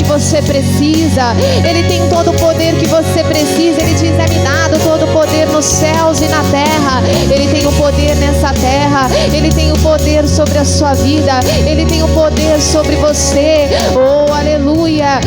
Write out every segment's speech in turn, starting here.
você precisa. Ele tem todo o poder que você precisa. Ele diz: é-me dado todo o poder nos céus e na terra. Ele tem o poder nessa terra. Ele tem o poder sobre a sua vida. Ele tem o poder sobre você. Oh, aleluia.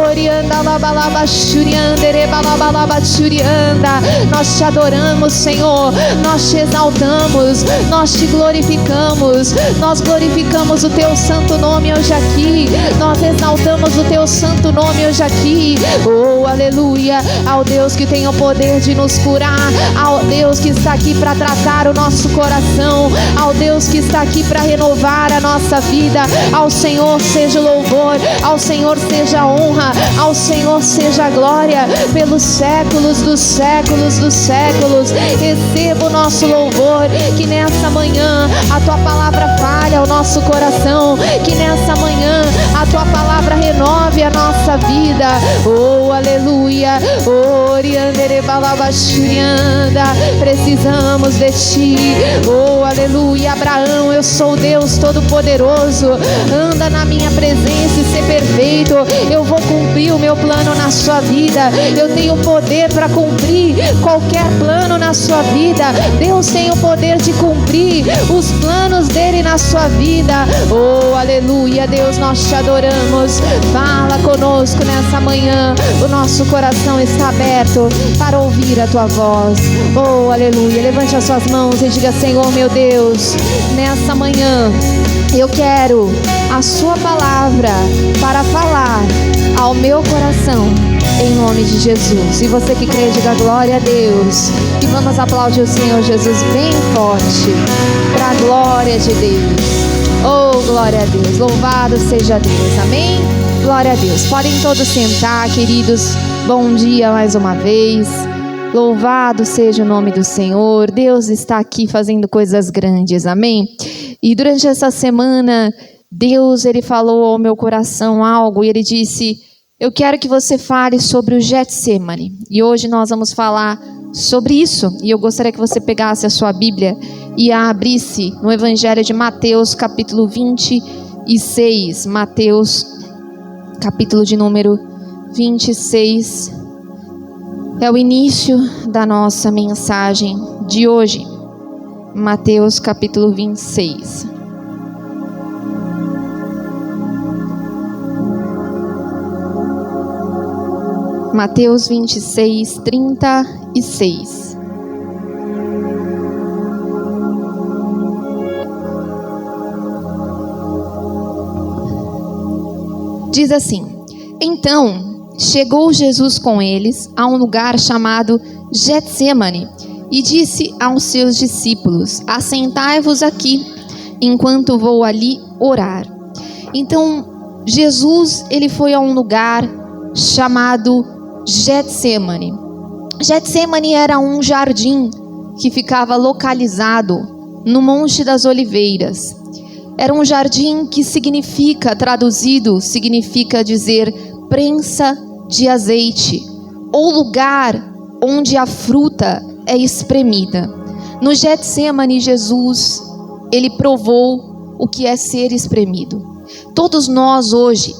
Orianda labalaba shurianda erebalabalaba shurianda. Nós te adoramos, Senhor. Nós te exaltamos. Nós te glorificamos. Nós glorificamos o teu santo nome hoje aqui. Nós exaltamos o teu santo nome hoje aqui. Oh, aleluia. Ao Deus que tem o poder de nos curar. Ao Deus que está aqui para tratar o nosso coração. Ao Deus que está aqui para renovar a nossa vida. Ao Senhor seja o louvor. Ao Senhor seja a honra. Ao Senhor seja a glória pelos séculos dos séculos dos séculos. Receba o nosso louvor. Que nessa manhã a tua palavra fale ao nosso coração. Que nessa manhã a tua palavra renove a nossa vida. Oh, aleluia. Precisamos de ti. Oh, aleluia. Abraão, eu sou Deus Todo-Poderoso. Anda na minha presença e ser perfeito. Eu vou cumprir o meu plano na sua vida. Eu tenho poder para cumprir qualquer plano na sua vida. Deus tem o poder de cumprir os planos dele na sua vida. Oh, aleluia. Deus, nós te adoramos. Fala conosco nessa manhã. O nosso coração está aberto para ouvir a tua voz. Oh, aleluia. Levante as suas mãos e diga: Senhor meu Deus, nessa manhã eu quero a sua palavra para falar ao meu coração, em nome de Jesus. E você que crê, diga glória a Deus. E vamos aplaudir o Senhor Jesus bem forte, para a glória de Deus. Oh, glória a Deus. Louvado seja Deus. Amém? Glória a Deus. Podem todos sentar, queridos. Bom dia mais uma vez. Louvado seja o nome do Senhor. Deus está aqui fazendo coisas grandes. Amém? E durante essa semana, Deus, Ele falou ao meu coração algo. E Ele disse: eu quero que você fale sobre o Getsemane. E hoje nós vamos falar sobre isso. E eu gostaria que você pegasse a sua Bíblia e a abrisse no Evangelho de Mateus, capítulo 26. Mateus, capítulo de número 26. É o início da nossa mensagem de hoje. Mateus, capítulo 26. Mateus 26, 36. Diz assim: então chegou Jesus com eles a um lugar chamado Getsemane e disse aos seus discípulos: assentai-vos aqui, enquanto vou ali orar. Então Jesus, ele foi a um lugar chamado Getsemane. Getsemane era um jardim que ficava localizado no Monte das Oliveiras. Era um jardim que significa, traduzido, significa dizer prensa de azeite, ou lugar onde a fruta é espremida. No Getsemane, Jesus, ele provou o que é ser espremido. Todos nós hoje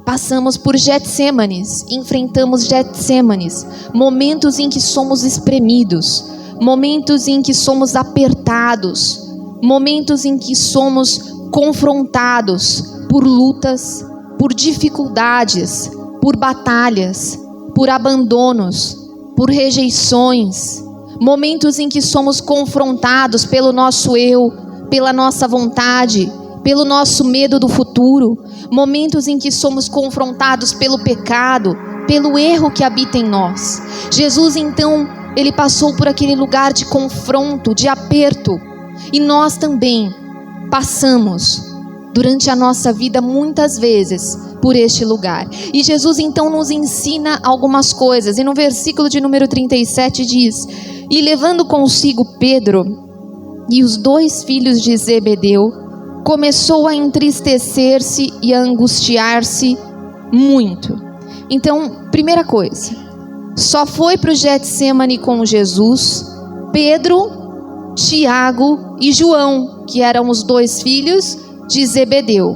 passamos por Getsemanes, enfrentamos Getsemanes, momentos em que somos espremidos, momentos em que somos apertados, momentos em que somos confrontados por lutas, por dificuldades, por batalhas, por abandonos, por rejeições, momentos em que somos confrontados pelo nosso eu, pela nossa vontade, pelo nosso medo do futuro, momentos em que somos confrontados pelo pecado, pelo erro que habita em nós. Jesus, então, ele passou por aquele lugar de confronto, de aperto, e nós também passamos durante a nossa vida muitas vezes por este lugar. E Jesus então nos ensina algumas coisas, e no versículo de número 37 diz: e levando consigo Pedro e os 2 filhos de Zebedeu, começou a entristecer-se e a angustiar-se muito. Então, primeira coisa, só foi para o Getsemane com Jesus Pedro, Tiago e João, que eram os 2 filhos de Zebedeu.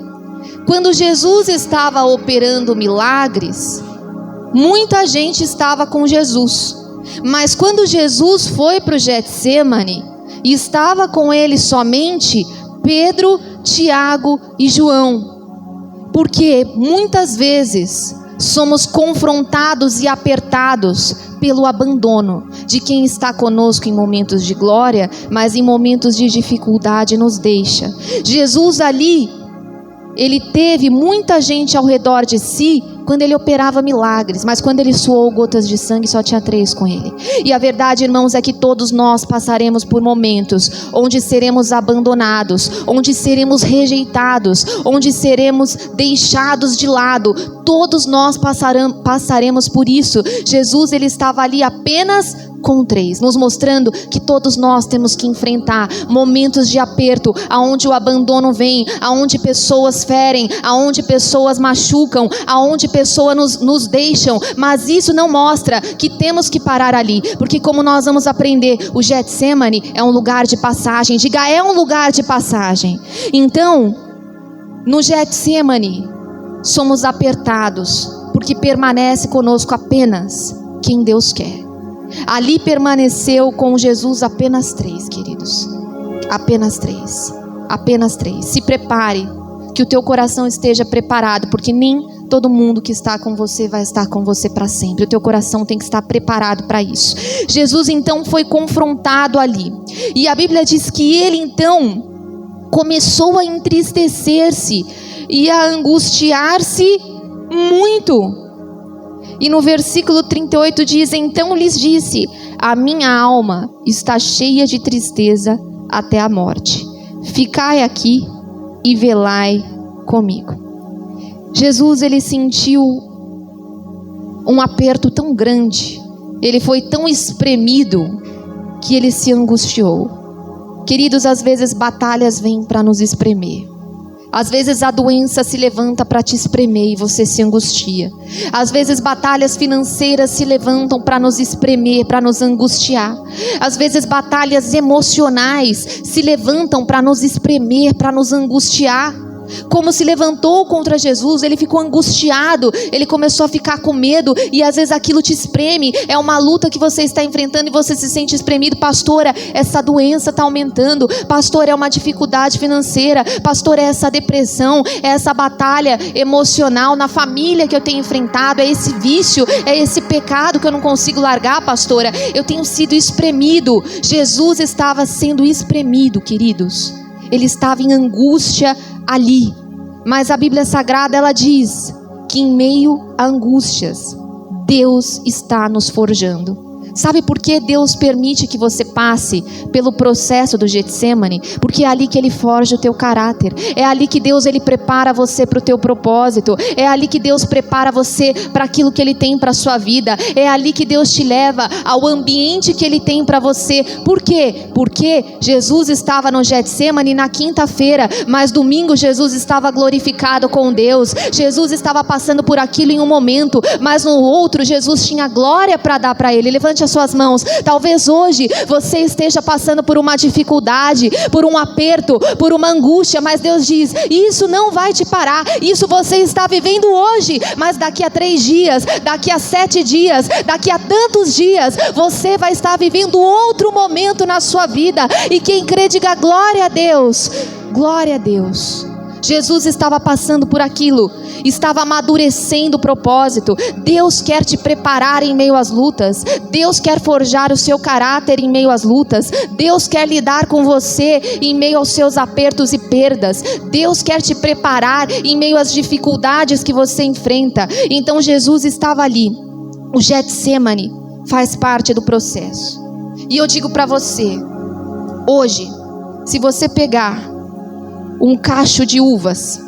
Quando Jesus estava operando milagres, muita gente estava com Jesus. Mas quando Jesus foi para o Getsemane, estava com ele somente Pedro, Tiago e João. Porque muitas vezes somos confrontados e apertados pelo abandono de quem está conosco em momentos de glória, mas em momentos de dificuldade nos deixa. Jesus ali, ele teve muita gente ao redor de si quando ele operava milagres, mas quando ele suou gotas de sangue só tinha 3 com ele. E a verdade, irmãos, é que todos nós passaremos por momentos onde seremos abandonados, onde seremos rejeitados, onde seremos deixados de lado. Todos nós passaremos por isso. Jesus, ele estava ali apenas com 3, nos mostrando que todos nós temos que enfrentar momentos de aperto, aonde o abandono vem, aonde pessoas ferem, aonde pessoas machucam, aonde pessoas nos deixam, mas isso não mostra que temos que parar ali, porque como nós vamos aprender, o Getsemane é um lugar de passagem. Diga, é um lugar de passagem. Então, no Getsemane, somos apertados, porque permanece conosco apenas quem Deus quer. Ali permaneceu com Jesus apenas 3, queridos. Apenas 3. Apenas 3. Se prepare, que o teu coração esteja preparado, porque nem todo mundo que está com você vai estar com você para sempre. O teu coração tem que estar preparado para isso. Jesus então foi confrontado ali. E a Bíblia diz que ele então começou a entristecer-se e a angustiar-se muito. E no versículo 38 diz: então lhes disse, a minha alma está cheia de tristeza até a morte. Ficai aqui e velai comigo. Jesus, ele sentiu um aperto tão grande, ele foi tão espremido que ele se angustiou. Queridos, às vezes batalhas vêm para nos espremer. Às vezes a doença se levanta para te espremer e você se angustia. Às vezes batalhas financeiras se levantam para nos espremer, para nos angustiar. Às vezes batalhas emocionais se levantam para nos espremer, para nos angustiar. Como se levantou contra Jesus, ele ficou angustiado, ele começou a ficar com medo, e às vezes aquilo te espreme. É uma luta que você está enfrentando e você se sente espremido. Pastora, essa doença está aumentando. Pastor, é uma dificuldade financeira. Pastor, é essa depressão, é essa batalha emocional na família que eu tenho enfrentado, é esse vício, é esse pecado que eu não consigo largar. Pastora, eu tenho sido espremido. Jesus estava sendo espremido, queridos. Ele estava em angústia ali, mas a Bíblia Sagrada, ela diz que em meio a angústias, Deus está nos forjando. Sabe por que Deus permite que você passe pelo processo do Getsemane? Porque é ali que Ele forja o teu caráter. É ali que Deus, Ele prepara você para o teu propósito. É ali que Deus prepara você para aquilo que Ele tem para a sua vida. É ali que Deus te leva ao ambiente que Ele tem para você. Por quê? Porque Jesus estava no Getsemane na quinta-feira, mas domingo Jesus estava glorificado com Deus. Jesus estava passando por aquilo em um momento, mas no outro Jesus tinha glória para dar para Ele. Levante as suas mãos. Talvez hoje você esteja passando por uma dificuldade, por um aperto, por uma angústia, mas Deus diz, isso não vai te parar. Isso você está vivendo hoje, mas daqui a 3 dias, daqui a 7 dias, daqui a tantos dias, você vai estar vivendo outro momento na sua vida. E quem crê, diga glória a Deus. Glória a Deus. Jesus estava passando por aquilo, estava amadurecendo o propósito. Deus quer te preparar em meio às lutas. Deus quer forjar o seu caráter em meio às lutas. Deus quer lidar com você em meio aos seus apertos e perdas. Deus quer te preparar em meio às dificuldades que você enfrenta. Então Jesus estava ali. O Getsemane faz parte do processo. E eu digo para você, hoje, se você pegar um cacho de uvas,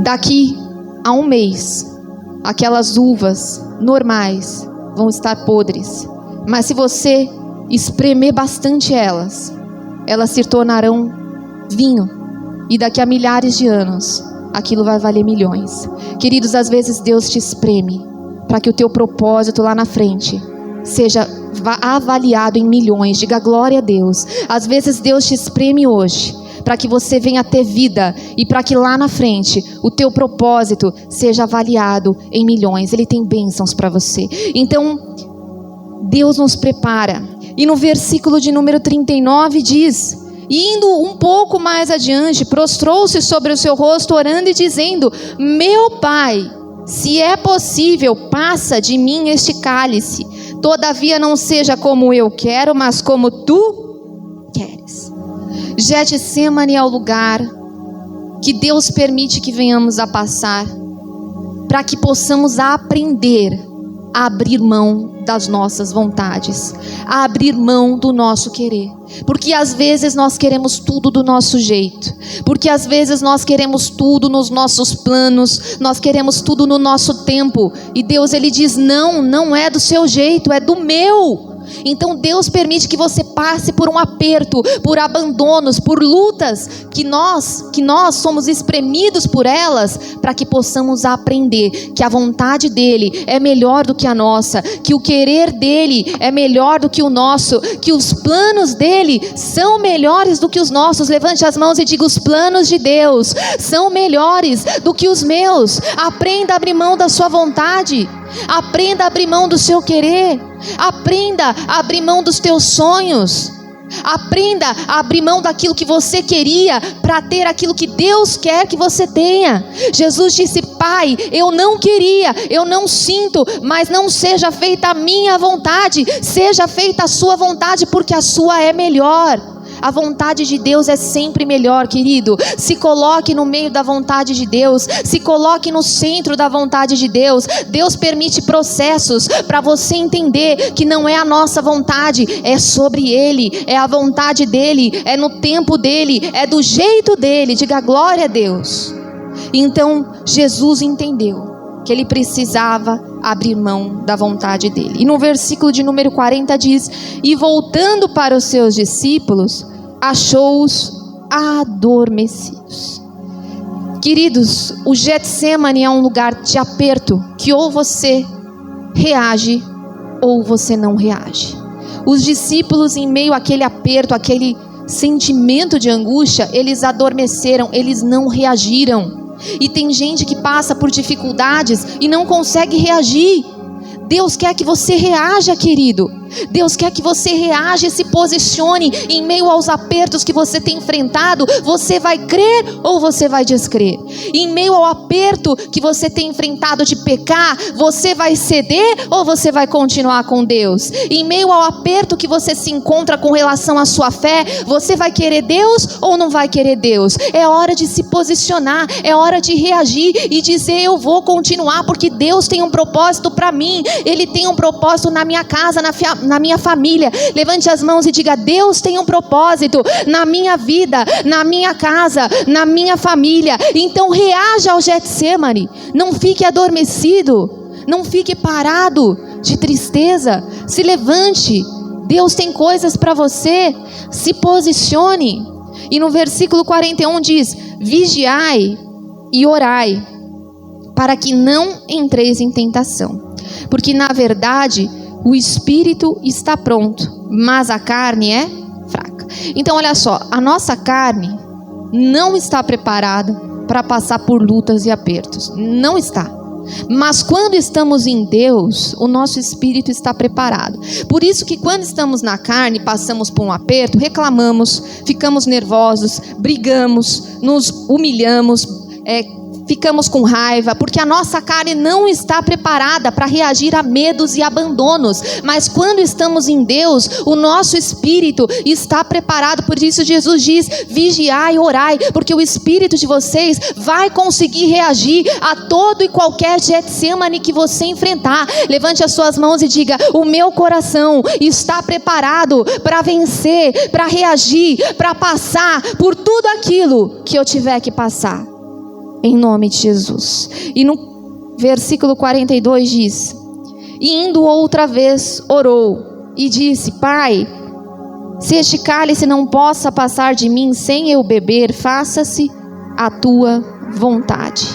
daqui a 1 mês, aquelas uvas normais vão estar podres. Mas se você espremer bastante elas se tornarão vinho. E daqui a milhares de anos, aquilo vai valer milhões. Queridos, às vezes Deus te espreme para que o teu propósito lá na frente seja avaliado em milhões. Diga glória a Deus. Às vezes Deus te espreme hoje para que você venha ter vida e para que lá na frente o teu propósito seja avaliado em milhões. Ele tem bênçãos para você. Então, Deus nos prepara. E no versículo de número 39 diz: indo um pouco mais adiante, prostrou-se sobre o seu rosto, orando e dizendo: meu Pai, se é possível, passa de mim este cálice. Todavia não seja como eu quero, mas como tu queres. Getsemane é o lugar que Deus permite que venhamos a passar, para que possamos aprender a abrir mão das nossas vontades, a abrir mão do nosso querer. Porque às vezes nós queremos tudo do nosso jeito, porque às vezes nós queremos tudo nos nossos planos, nós queremos tudo no nosso tempo, e Deus, Ele diz: não, não é do seu jeito, é do meu. Então Deus permite que você passe por um aperto, por abandonos, por lutas, que nós somos espremidos por elas, para que possamos aprender que a vontade dEle é melhor do que a nossa, que o querer dEle é melhor do que o nosso, que os planos dEle são melhores do que os nossos. Levante as mãos e diga: os planos de Deus são melhores do que os meus. Aprenda a abrir mão da sua vontade, aprenda a abrir mão do seu querer, aprenda a abrir mão dos teus sonhos, aprenda a abrir mão daquilo que você queria para ter aquilo que Deus quer que você tenha. Jesus disse: Pai, eu não queria, eu não sinto, mas não seja feita a minha vontade, seja feita a sua vontade, porque a sua é melhor. A vontade de Deus é sempre melhor, querido. Se coloque no meio da vontade de Deus, se coloque no centro da vontade de Deus. Deus permite processos para você entender que não é a nossa vontade, é sobre Ele, é a vontade dEle, é no tempo dEle, é do jeito dEle. Diga glória a Deus. Então Jesus entendeu que ele precisava abrir mão da vontade dEle. E no versículo de número 40 diz: e voltando para os seus discípulos, achou-os adormecidos. Queridos, o Getsemane é um lugar de aperto, que ou você reage ou você não reage. Os discípulos, em meio àquele aperto, aquele sentimento de angústia, eles adormeceram, eles não reagiram. E tem gente que passa por dificuldades e não consegue reagir. Deus quer que você reaja, querido. Deus quer que você reaja e se posicione em meio aos apertos que você tem enfrentado. Você vai crer ou você vai descrer? Em meio ao aperto que você tem enfrentado de pecar, você vai ceder ou você vai continuar com Deus? Em meio ao aperto que você se encontra com relação à sua fé, você vai querer Deus ou não vai querer Deus? É hora de se posicionar, é hora de reagir e dizer: eu vou continuar, porque Deus tem um propósito para mim. Ele tem um propósito na minha casa, na minha família. Levante as mãos e diga: Deus tem um propósito na minha vida, na minha casa, na minha família. Então reaja ao Getsemane. Não fique adormecido, não fique parado de tristeza. Se levante, Deus tem coisas para você. Se posicione. E no versículo 41 diz: vigiai e orai, para que não entreis em tentação. Porque na verdade o espírito está pronto, mas a carne é fraca. Então olha só, a nossa carne não está preparada para passar por lutas e apertos. Não está. Mas quando estamos em Deus, o nosso espírito está preparado. Por isso que quando estamos na carne, passamos por um aperto, reclamamos, ficamos nervosos, brigamos, nos humilhamos, ficamos com raiva, porque a nossa carne não está preparada para reagir a medos e abandonos. Mas quando estamos em Deus, o nosso espírito está preparado. Por isso Jesus diz: vigiai e orai, porque o espírito de vocês vai conseguir reagir a todo e qualquer Getsemane que você enfrentar. Levante as suas mãos e diga: o meu coração está preparado para vencer, para reagir, para passar por tudo aquilo que eu tiver que passar, em nome de Jesus. E no versículo 42 diz: e indo outra vez orou e disse: Pai, se este cálice não possa passar de mim sem eu beber, faça-se a tua vontade.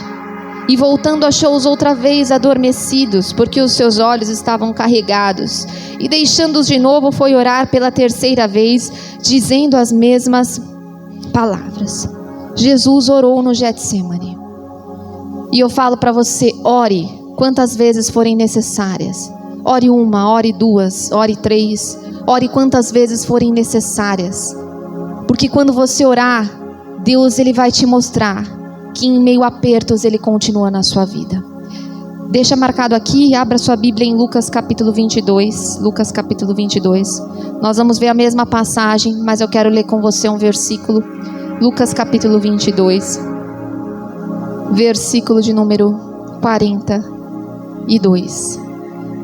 E voltando achou-os outra vez adormecidos, porque os seus olhos estavam carregados. E deixando-os de novo, foi orar pela terceira vez, dizendo as mesmas palavras. Jesus orou no Getsemane. E eu falo para você, ore quantas vezes forem necessárias. Ore 1, ore 2, ore 3, ore quantas vezes forem necessárias. Porque quando você orar, Deus ele vai te mostrar que em meio a apertos ele continua na sua vida. Deixa marcado aqui, abra sua Bíblia em Lucas capítulo 22. Lucas capítulo 22. Nós vamos ver a mesma passagem, mas eu quero ler com você um versículo. Lucas capítulo 22. Versículo de número 42.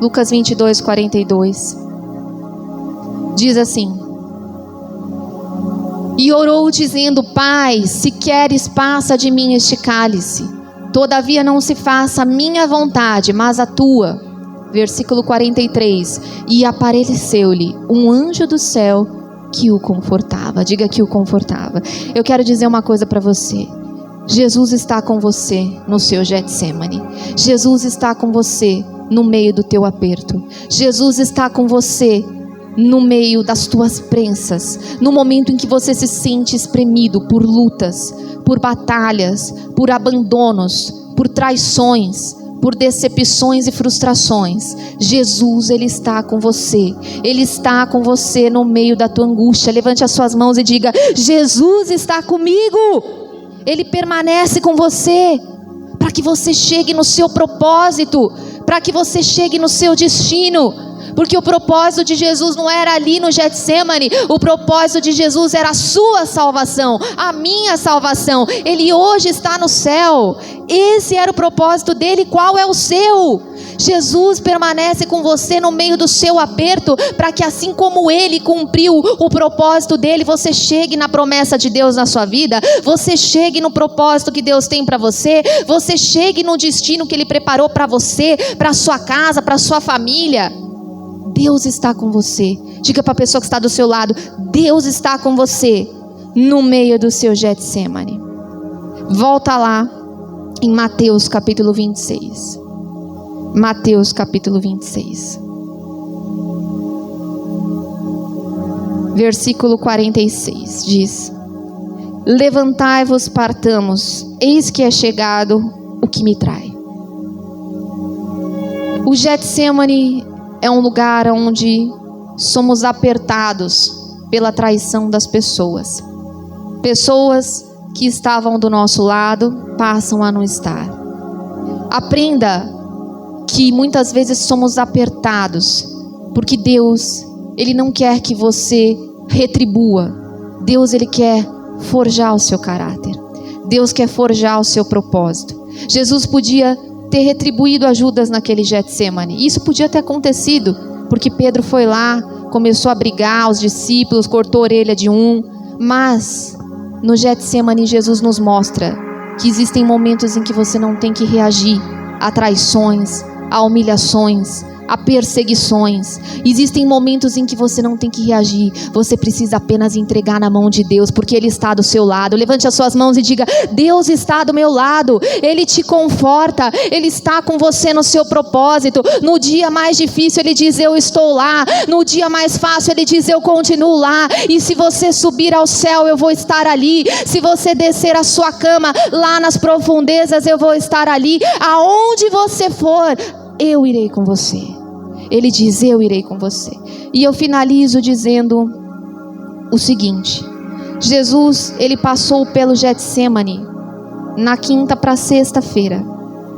Lucas 22, 42. Diz assim: E orou dizendo: Pai, se queres, passa de mim este cálice. Todavia não se faça a minha vontade, mas a tua. Versículo 43. E apareceu-lhe um anjo do céu que o confortava. Diga que o confortava. Eu quero dizer uma coisa para você. Jesus está com você no seu Getsemane. Jesus está com você no meio do teu aperto. Jesus está com você no meio das tuas prensas, no momento em que você se sente espremido por lutas, por batalhas, por abandonos, por traições, por decepções e frustrações. Jesus, ele está com você. Ele está com você no meio da tua angústia. Levante as suas mãos e diga: Jesus está comigo. Ele permanece com você para que você chegue no seu propósito, para que você chegue no seu destino. Porque o propósito de Jesus não era ali no Getsemane. O propósito de Jesus era a sua salvação, a minha salvação. Ele hoje está no céu. Esse era o propósito dele. Qual é o seu? Jesus permanece com você no meio do seu aperto, para que assim como ele cumpriu o propósito dele, você chegue na promessa de Deus na sua vida, você chegue no propósito que Deus tem para você, você chegue no destino que ele preparou para você, para sua casa, para sua família. Deus está com você. Diga para a pessoa que está do seu lado: Deus está com você no meio do seu Getsemane. Volta lá em Mateus capítulo 26. Mateus capítulo 26. Versículo 46 diz: Levantai-vos, partamos, eis que é chegado o que me trai. O Getsemane é um lugar onde somos apertados pela traição das pessoas. Pessoas que estavam do nosso lado passam a não estar. Aprenda que muitas vezes somos apertados porque Deus, ele não quer que você retribua. Deus, ele quer forjar o seu caráter. Deus quer forjar o seu propósito. Jesus podia ter retribuído a Judas naquele Getsemane. Isso podia ter acontecido, porque Pedro foi lá, começou a brigar os discípulos, cortou a orelha de um. Mas no Getsemane Jesus nos mostra que existem momentos em que você não tem que reagir a traições, a humilhações, a perseguições. Existem momentos em que você não tem que reagir. Você precisa apenas entregar na mão de Deus, porque Ele está do seu lado. Levante as suas mãos e diga: Deus está do meu lado. Ele te conforta. Ele está com você no seu propósito. No dia mais difícil Ele diz: eu estou lá. No dia mais fácil Ele diz: eu continuo lá. E se você subir ao céu, eu vou estar ali. Se você descer a sua cama lá nas profundezas, eu vou estar ali. Aonde você for, eu irei com você. Ele diz: eu irei com você. E eu finalizo dizendo o seguinte: Jesus, ele passou pelo Getsemane na quinta para sexta-feira,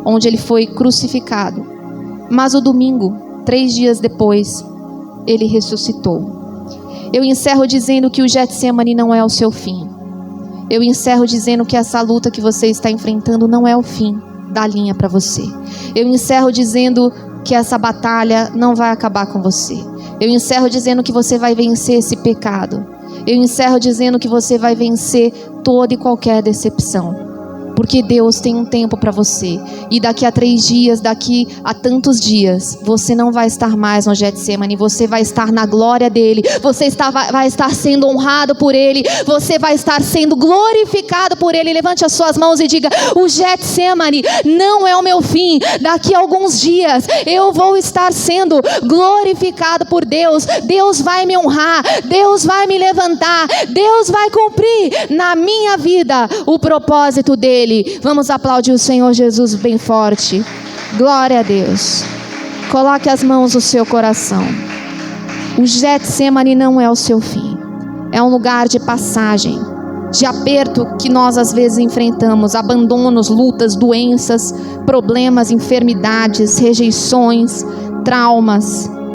onde ele foi crucificado. Mas o domingo, 3 dias depois, ele ressuscitou. Eu encerro dizendo que o Getsemane não é o seu fim. Eu encerro dizendo que essa luta que você está enfrentando não é o fim da linha para você. Eu encerro dizendo que essa batalha não vai acabar com você. Eu encerro dizendo que você vai vencer esse pecado. Eu encerro dizendo que você vai vencer toda e qualquer decepção. porque Deus tem um tempo para você. E daqui a 3 dias, daqui a tantos dias, você não vai estar mais no Getsemane, você vai estar na glória dele, você vai estar sendo honrado por ele, você vai estar sendo glorificado por ele. Levante as suas mãos e diga: o Getsemane não é o meu fim. Daqui a alguns dias eu vou estar sendo glorificado por Deus. Deus vai me honrar, Deus vai me levantar, Deus vai cumprir na minha vida o propósito dele. Vamos aplaudir o Senhor Jesus bem forte. Glória a Deus. Coloque as mãos no seu coração. O Getsemane não é o seu fim. É um lugar de passagem, de aperto que nós às vezes enfrentamos, abandonos, lutas, doenças, problemas, enfermidades, rejeições, traumas.